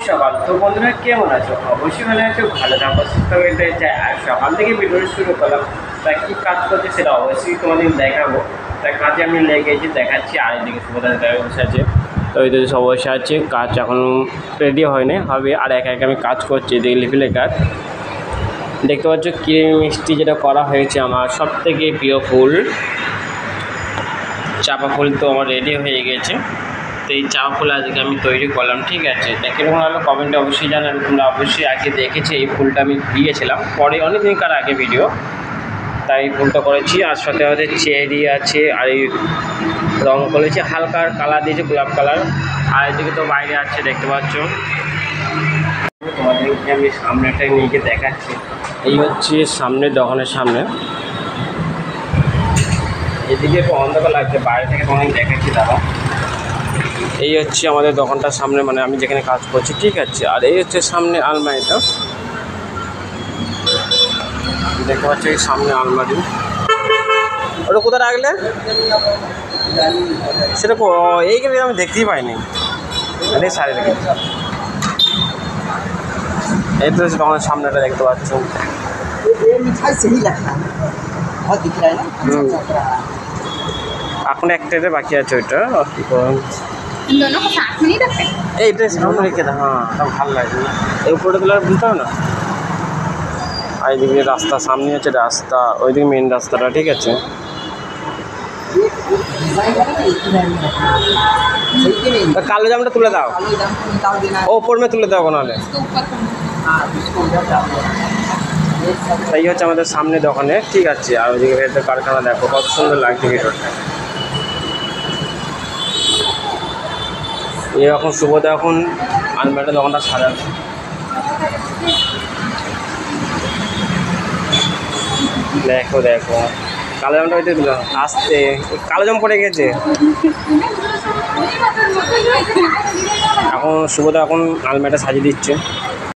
সকাল। তো বন্ধুরা কেমন আছো? অবশ্যই ভালো আছো, ভালো থাকো, সুস্থ হয়ে চাই। আর সকাল থেকে ভিডিও শুরু করলাম, তা কী কাজ করছে সেটা অবশ্যই তোমাদের দেখাবো। তা কাজে আমি লেগেছি, দেখাচ্ছি। আর এদিকে সুভদ্রা বসে আছে, তো এই সব বসে আছে। কাজ এখন রেডি হয়নি, হবে। আর একা একা আমি কাজ করছি, এদিকে লিপিলে কাজ দেখতে পাচ্ছ। ক্রিম মিষ্টি যেটা করা হয়েছে, আমার সব থেকে প্রিয় ফুল চাপা ফুল, তো আমার রেডি হয়ে গেছে। তো এই চাপা ফুল আজকে আমি তৈরি করলাম, ঠিক আছে। দেখে কেমন হলো কমেন্টে অবশ্যই জানাবে। তোমরা অবশ্যই আগে দেখেছি, এই ফুলটা আমি দিয়েছিলাম পরে অনেক দিনকার আগে ভিডিও, তাই এই ফুলটা করেছি। আর সাথে আমাদের চেরি আছে, আর এই রঙ করেছি, হালকা কালার দিয়েছে, গোলাপ কালার। আর এদিকে তো বাইরে আছে দেখতে পাচ্ছ। তোমাদেরকে আমি সামনেটাই নিয়ে গিয়ে দেখাচ্ছি। এই হচ্ছে সামনের দোকানের সামনে, এদিকে একটু অন্ধকার লাগছে, বাইরে থেকে তোমাকে দেখাচ্ছি দাদা। এই হচ্ছে আমাদের দোকানটার সামনে, মানে আমি যেখানে কাজ করছি, ঠিক আছে। আর এই হচ্ছে সামনে আলমারিটা দেখতে পাচ্ছি, এই সামনে আলমারি। ওটা কোথায় রাখলে সেটা এইখানে আমি দেখতেই পাইনি, এটাই সারি রেখে। এই তো হচ্ছে দোকানের সামনেটা দেখতে পাচ্ছ। এখন একটা বাকি আছে, ওইটা কি করুন। এইটা সামনে রেখে দাও, হ্যাঁ ভালো লাগে। এই উপরে দিলে বুঝতে হবে না। আর এইদিকে রাস্তা সামনে আছে, রাস্তা ওইদিকে মেন রাস্তাটা, ঠিক আছে। কালো জামটা তুলে দাও, ওপর মে তুলে দাও নাহলে। এই হচ্ছে আমাদের সামনে দোকানে, ঠিক আছে। আর ওইদিকে ভেতরে কারখানা দেখো, কত সুন্দর লাগছে ভিতরটা। এখন সুবোধা এখন আলমারিটা দোকানটা সাজাচ্ছে। দেখো দেখো কালো জামটা ওইটা দিল, আসতে কালো জাম পড়ে গেছে। এখন সুবোধা এখন আলমারিটা সাজিয়ে দিচ্ছে।